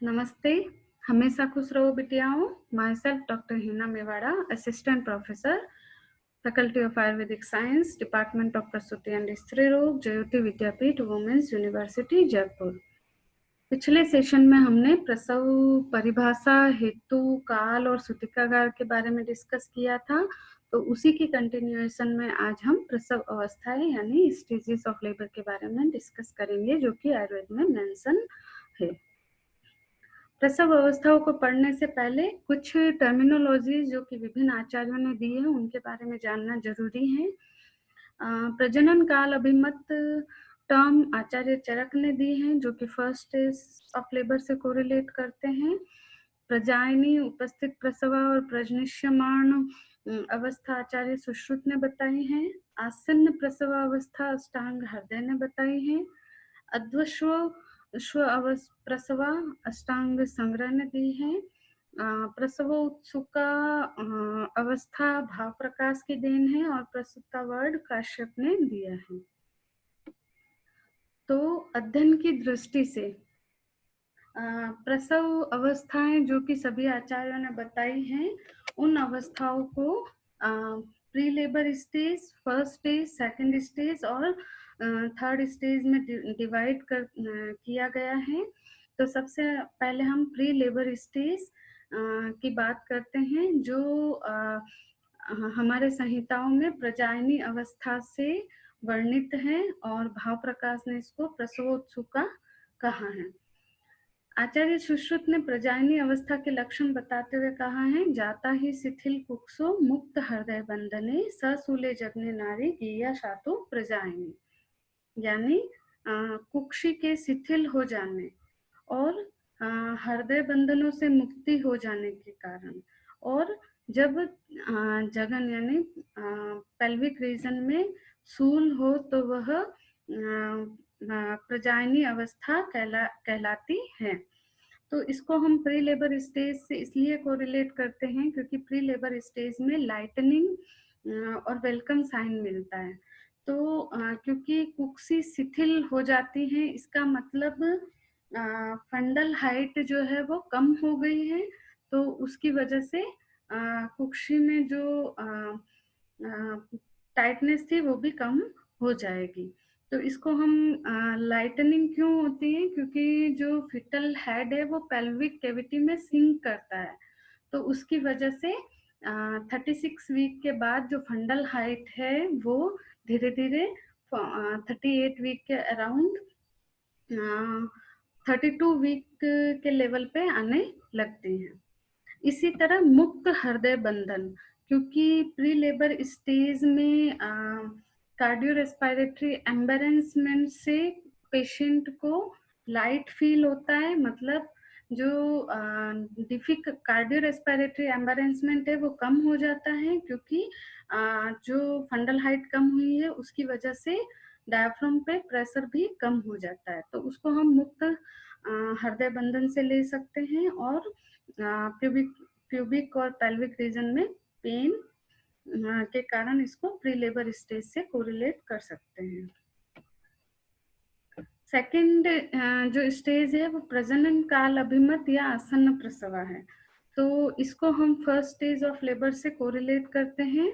नमस्ते, हमेशा खुश रहो बिटियाओं। My self doctor Heena Mewara, assistant professor, faculty of Ayurvedic science, department of प्रसूति एंड स्त्री रोग, जयोति विद्यापीठ, वुमेन्स यूनिवर्सिटी, जयपुर। पिछले सेशन में हमने प्रसव परिभाषा, हेतु, काल और सूतिकागार के बारे में डिस्कस किया था। तो उसी की कंटिन्यूएशन में आज हम प्रसव अवस्थाएं यानी स्टेजेस ऑफ लेबर के बारे में डिस्कस करेंगे, जो कि आयुर्वेद में मेंशन है। प्रसव अवस्थाओं को पढ़ने से पहले कुछ टर्मिनोलॉजी जो कि विभिन्न आचार्यों ने दी है उनके बारे में जानना जरूरी है। प्रजनन काल अभिमत टर्म आचार्य चरक ने दी है, जो कि फर्स्ट स्टेज ऑफ लेबर से कोरिलेट करते हैं। प्रजायनी, उपस्थित प्रसवा और प्रजनिष्यमाण अवस्था आचार्य सुश्रुत ने बताई है। आसन्न प्रसव अवस्था अष्टांग हृदय ने बताई है। अध्वश्व प्रसवा अष्टांग संग्रह ने दी है। प्रसव उत्सुका अवस्था भाव प्रकाश की देन है और प्रसूता वर्ड काश्यप ने दिया है। तो अध्ययन की दृष्टि से प्रसव अवस्थाएं जो कि सभी आचार्यों ने बताई हैं, उन अवस्थाओं को pre labour stage, first stage, second stage और थर्ड स्टेज में डिवाइड किया गया है। तो सबसे पहले हम प्री लेबर स्टेज की बात करते हैं, जो हमारे संहिताओं में प्रजायनी अवस्था से वर्णित है और भाव प्रकाश ने इसको प्रसवोत्सुका कहा है। आचार्य सुश्रुत ने प्रजायनी अवस्था के लक्षण बताते हुए कहा है, जाता ही शिथिल कुक्षो मुक्त हृदय बंधने ससूले जगने नारी गिया शातु प्रजायनी, यानी कुक्षी के शिथिल हो जाने और हृदय बंधनों से मुक्ति हो जाने के कारण, और जब जगन यानी पेल्विक रीजन में सूल हो तो वह प्रजायनी अवस्था कहलाती है। तो इसको हम प्री लेबर स्टेज से इसलिए कोरिलेट करते हैं क्योंकि प्री लेबर स्टेज में लाइटनिंग और वेलकम साइन मिलता है। तो क्योंकि कुक्षी शिथिल हो जाती है, इसका मतलब फंडल हाइट जो है वो कम हो गई है, तो उसकी वजह से कुक्षी में जो टाइटनेस थी वो भी कम हो जाएगी। तो इसको हम लाइटनिंग क्यों होती है, क्योंकि जो फिटल हेड है वो पेल्विक कैविटी में सिंक करता है, तो उसकी वजह से 36 वीक के बाद जो फंडल हाइट है वो धीरे धीरे 38 वीक के अराउंड 32 वीक के लेवल पे आने लगती हैं। इसी तरह मुक्त हृदय बंधन, क्योंकि प्री लेबर स्टेज में कार्डियो रेस्पिरेटरी एम्बैरेंसमेंट से पेशेंट को लाइट फील होता है, मतलब जो कार्डियो रेस्पिरेटरी एम्बैरेंसमेंट है वो कम हो जाता है, क्योंकि जो फंडल हाइट कम हुई है उसकी वजह से डायफ्राम पे प्रेशर भी कम हो जाता है। तो उसको हम मुक्त हृदय बंधन से ले सकते हैं, और प्यूबिक और पेल्विक रीजन में पेन के कारण इसको प्री लेबर स्टेज से कोरिलेट कर सकते हैं। सेकंड जो स्टेज है वो प्रजनन काल अभिमत या आसन्न प्रसवा है, तो इसको हम फर्स्ट स्टेज ऑफ लेबर से कोरिलेट करते हैं।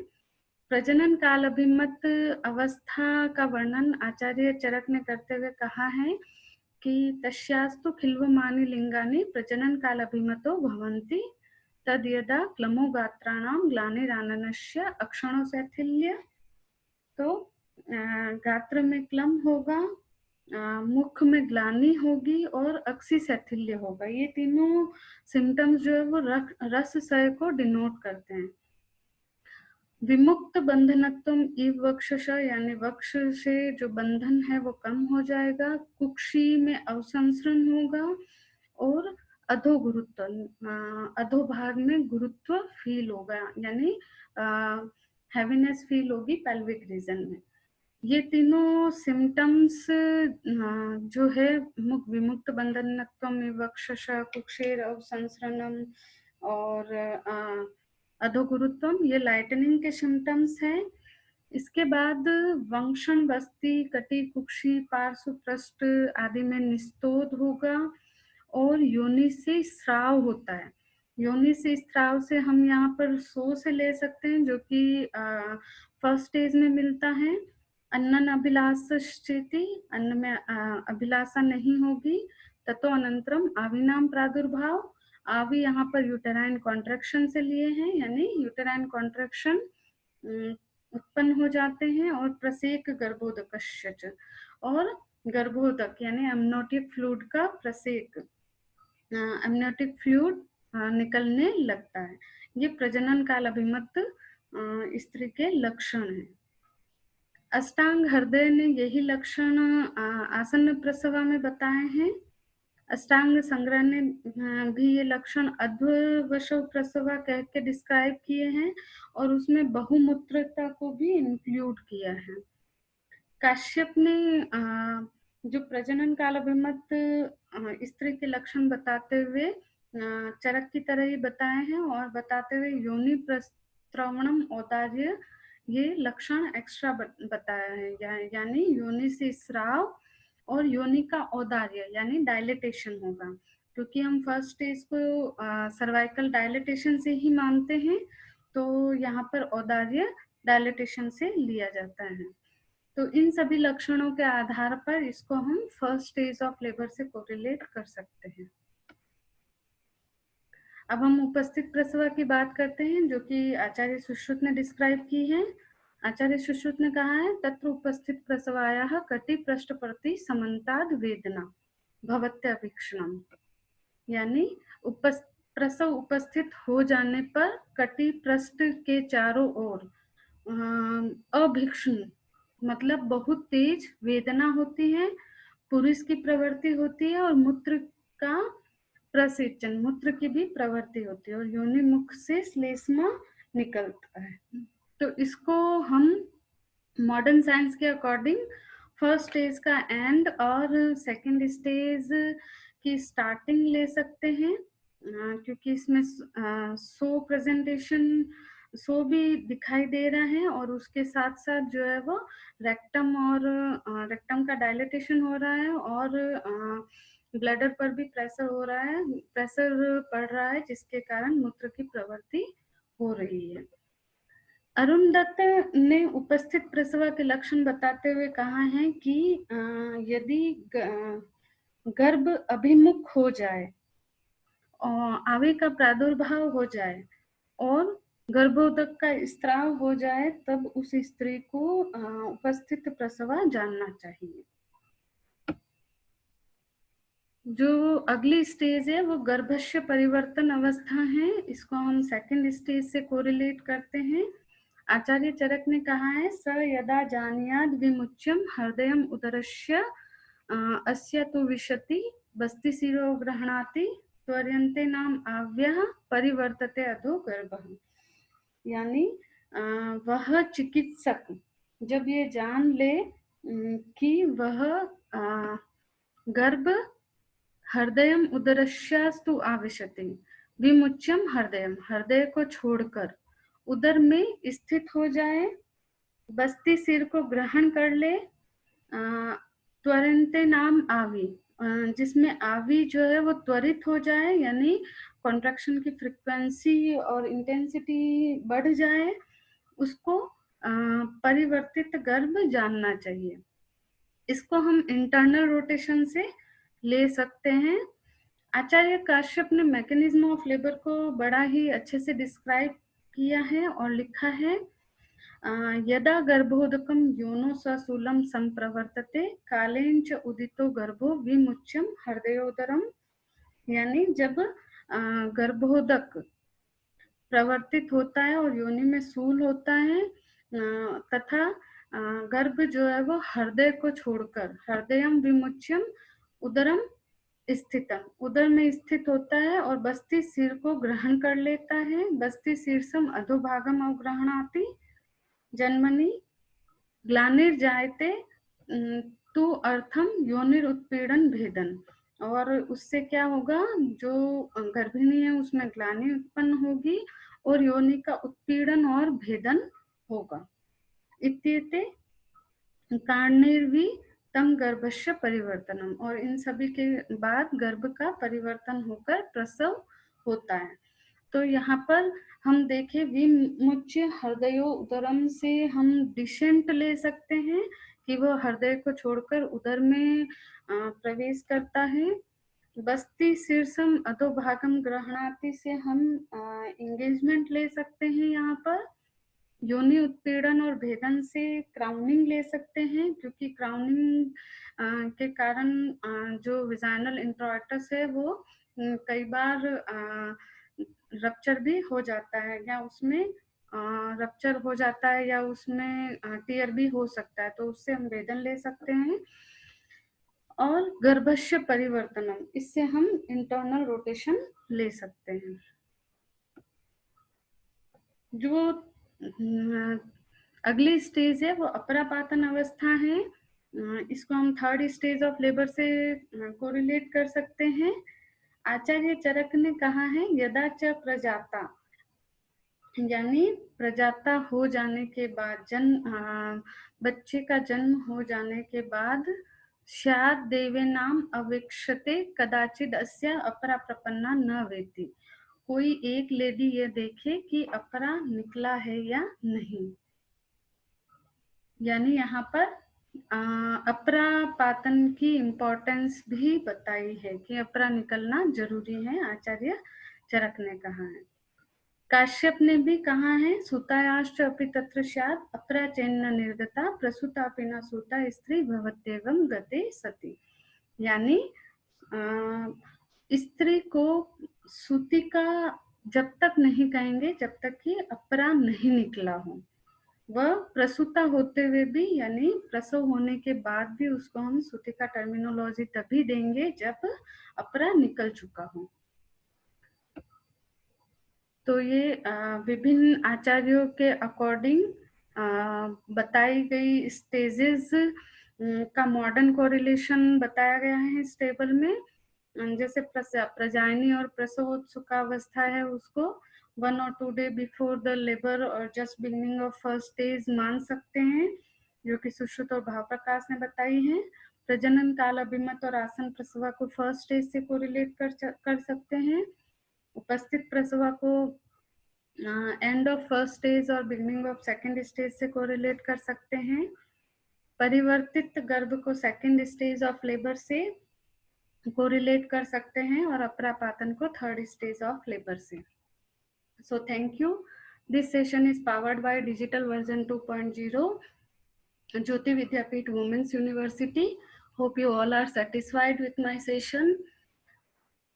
प्रजनन काल अभिमत अवस्था का वर्णन आचार्य चरक ने करते हुए कहा है कि तस्यास्तु खिल्वमानि लिंगानि प्रजनन काल अभिमतो भवन्ति तद यदा क्लमो गात्राणां ग्लानिराननस्य अक्षणो शैथिल्य। तो गात्र में क्लम होगा, मुख में ग्लानि होगी और अक्षि शैथिल्य होगा। ये तीनों सिम्टम्स जो है वो रस क्षय को डिनोट करते हैं। विमुक्त बंधनत्वम इव वक्षश, यानी वक्ष से जो बंधन है वो कम हो जाएगा। कुक्षी में अवसंसरण होगा और अधो गुरुत्व, अधोभाग में गुरुत्व फील होगा, यानी हैवीनेस फील होगी पेल्विक रीजन में। ये तीनों सिम्टम्स जो है विमुक्त बंधनत्वम इव वक्षश, कुक्षेर अवसंसरणम और अधोगुरुत्वम, ये लाइटनिंग के सिम्टम्स हैं। इसके बाद वंक्षण, बस्ती, कटी, कुक्षी, पार्श्व, पृष्ठ आदि में निस्तोध होगा और योनि से स्राव होता है। योनि से स्राव से हम यहाँ पर सो से ले सकते हैं, जो कि फर्स्ट स्टेज में मिलता है। अन्नन अभिलाषश्चेति, अन्न में अभिलाषा नहीं होगी। ततो अनंतरम आविनाम प्रादुर्भाव, आवी यहाँ पर यूटेराइन कॉन्ट्रैक्शन से लिए हैं, यानी यूटेराइन कॉन्ट्रैक्शन उत्पन्न हो जाते हैं। और प्रसेक गर्भोदकश्च, और गर्भोदक यानी अमनोटिक फ्लूइड का प्रसेक, अमनियोटिक फ्लूइड निकलने लगता है। ये प्रजनन काल अभिमत स्त्री के लक्षण हैं। अष्टांग हृदय ने यही लक्षण आसन्न प्रसवा में बताए हैं। अष्टांग संग्रह ने भी ये लक्षण अध्वशव प्रसवा कह के डिस्क्राइब किए हैं, और उसमें बहुमूत्रता को भी इंक्लूड किया है। काश्यप ने जो प्रजनन काल अभिमत स्त्री के लक्षण बताते हुए चरक की तरह ही बताए हैं, और बताते हुए योनि प्रस्त्रवणम औदार्य ये लक्षण एक्स्ट्रा बताया है, यानी योनि से स्राव और योनि का औदार्य यानी डायलेटेशन होगा, क्योंकि हम फर्स्ट स्टेज को सर्वाइकल डायलेटेशन से ही मानते हैं, तो यहाँ पर औदार्य डायलेटेशन से लिया जाता है। तो इन सभी लक्षणों के आधार पर इसको हम फर्स्ट स्टेज ऑफ लेबर से कोरिलेट कर सकते हैं। अब हम उपस्थित प्रसवा की बात करते हैं, जो कि आचार्य सुश्रुत ने डिस्क्राइब की है। आचार्य सुश्रुत ने कहा है, तत्र उपस्थित प्रसवायाः कटि पृष्ठ प्रति समन्ताद वेदना भवत्यभीक्षणम, यानी प्रसव उपस्थित हो जाने पर कटि पृष्ठ के चारों ओर अभीक्षण मतलब बहुत तेज वेदना होती है, पुरुष की प्रवृत्ति होती है, और मूत्र का प्रसेचन, मूत्र की भी प्रवृत्ति होती है, और योनि मुख से श्लेष्मा निकलता है। तो इसको हम मॉडर्न साइंस के अकॉर्डिंग फर्स्ट स्टेज का एंड और सेकंड स्टेज की स्टार्टिंग ले सकते हैं, क्योंकि इसमें सो प्रेजेंटेशन सो भी दिखाई दे रहा है, और उसके साथ साथ जो है वो रेक्टम और रेक्टम का डायलेटेशन हो रहा है, और ब्लैडर पर भी प्रेशर हो रहा है, प्रेशर पड़ रहा है, जिसके कारण मूत्र की प्रवृत्ति हो रही है। अरुण दत्त ने उपस्थित प्रसवा के लक्षण बताते हुए कहा है कि यदि गर्भ अभिमुख हो जाए और आवे का प्रादुर्भाव हो जाए और गर्भोदक का स्त्राव हो जाए, तब उस स्त्री को उपस्थित प्रसवा जानना चाहिए। जो अगली स्टेज है वो गर्भस्य परिवर्तन अवस्था है, इसको हम सेकंड स्टेज से कोरिलेट करते हैं। आचार्य चरक ने कहा है, स यदा जानीयाद विमुच्यम हृदयम उदरस्य अस्य तु विशति बस्ति शिरो गृह्णाति त्वर्यन्ते नाम आव्यः परिवर्तते अधो गर्भः, यानी वह चिकित्सक जब ये जान ले कि वह गर्भ हृदयम उदरस्यास्तु आविशति विमुच्यम हृदयम, हृदय को छोड़कर उदर में स्थित हो जाए, बस्ती सिर को ग्रहण कर ले, त्वरन्ते नाम आवी, जिसमें आवी जो है वो त्वरित हो जाए, यानी कॉन्ट्रैक्शन की फ्रीक्वेंसी और इंटेंसिटी बढ़ जाए, उसको परिवर्तित गर्भ जानना चाहिए। इसको हम इंटरनल रोटेशन से ले सकते हैं। आचार्य काश्यप ने मैकेनिज्म ऑफ लेबर को बड़ा ही अच्छे से डिस्क्राइब किया है और लिखा है, यदा गर्भोदकम योनो सशूलम संप्रवर्तते कालेन च उदितो गर्भो विमुच्यम हृदयोदरम, यानी जब गर्भोदक प्रवर्तित होता है और योनि में शूल होता है, तथा गर्भ जो है वो हृदय को छोड़कर हृदयम विमुच्यम उदरम स्थितम, उदर में स्थित होता है, और बस्ती सिर को ग्रहण कर लेता है, बस्ती शीर्षम अधोभागम अवग्रहणाति जन्मनि ग्लानिर्जायते तु अर्थम योनिर उत्पीड़न भेदन, और उससे क्या होगा, जो गर्भिणी है उसमें ग्लानि उत्पन्न होगी और योनि का उत्पीड़न और भेदन होगा। इत्येते कारणैर्वि तम गर्भस्य परिवर्तनम, और इन सभी के बाद गर्भ का परिवर्तन होकर प्रसव होता है। तो यहाँ पर हम देखें विमुच्य हृदयो उदरम से हम डिसेंट ले सकते हैं कि वो हृदय को छोड़कर उदर में प्रवेश करता है। बस्ती शीर्षम अधोभागम ग्रहणाति से हम इंगेजमेंट ले सकते हैं। यहाँ पर योनि उत्पीड़न और भेदन से क्राउनिंग ले सकते हैं, क्योंकि क्राउनिंग के कारण जो विजाइनल इंट्रोइटस है वो कई बार रप्चर भी हो जाता है, या उसमें रप्चर हो जाता है, या उसमें टीयर भी हो सकता है, तो उससे हम वेदन ले सकते हैं। और गर्भस्य परिवर्तनम, इससे हम इंटरनल रोटेशन ले सकते हैं। जो अगली स्टेज है वो अपरापातन अवस्था है। इसको हम थर्ड स्टेज ऑफ लेबर से कोरिलेट कर सकते हैं। आचार्य चरक ने कहा है यदा च प्रजाता, यानी प्रजाता हो जाने के बाद, बच्चे का जन्म हो जाने के बाद, स्यात् देवे नाम अवेक्षते कदाचिद अस्या अपरा प्रपन्ना न वेति, कोई एक लेडी ये देखे कि अपरा निकला है या नहीं। यानी यहाँ पर अपरा पातन की इम्पोर्टेंस भी बताई है कि अपरा निकलना जरूरी है, आचार्य चरक ने कहा है। काश्यप ने भी कहा है सुतायाश्च अपि तत्र स्यात् अपरा चेन्न निर्गता प्रसूतापि न सूता स्त्री भवत्येवं गते सति। यानी स्त्री को सूतिका जब तक नहीं कहेंगे जब तक कि अपरा नहीं निकला हो। वह प्रसूता होते हुए भी, यानी प्रसव होने के बाद भी उसको हम सूतिका टर्मिनोलॉजी तभी देंगे जब अपरा निकल चुका हो। तो ये विभिन्न आचार्यों के अकॉर्डिंग बताई गई स्टेजेस का मॉडर्न कोरिलेशन बताया गया है इस टेबल में। जैसे प्रजायनी और प्रसवोत्सुकावस्था है उसको 1 or 2 day before the labour और just beginning of first stage मान सकते हैं, जो कि सुश्रुत और भाव प्रकाश ने बताई है। प्रजनन काल अभिमत और आसन प्रसवा को फर्स्ट स्टेज से कोरिलेट कर सकते हैं। उपस्थित प्रसवा को एंड ऑफ फर्स्ट स्टेज और बिगिनिंग ऑफ सेकेंड स्टेज से कोरिलेट कर सकते हैं। परिवर्तित गर्भ को सेकेंड स्टेज ऑफ लेबर से कोरिलेट कर सकते हैं, और अपरापातन को थर्ड स्टेज ऑफ लेबर से। So thank you. This session is powered by digital version 2.0 Jyoti Vidyapeeth Women's University. Hope you all are satisfied with my session.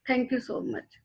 Thank you so much.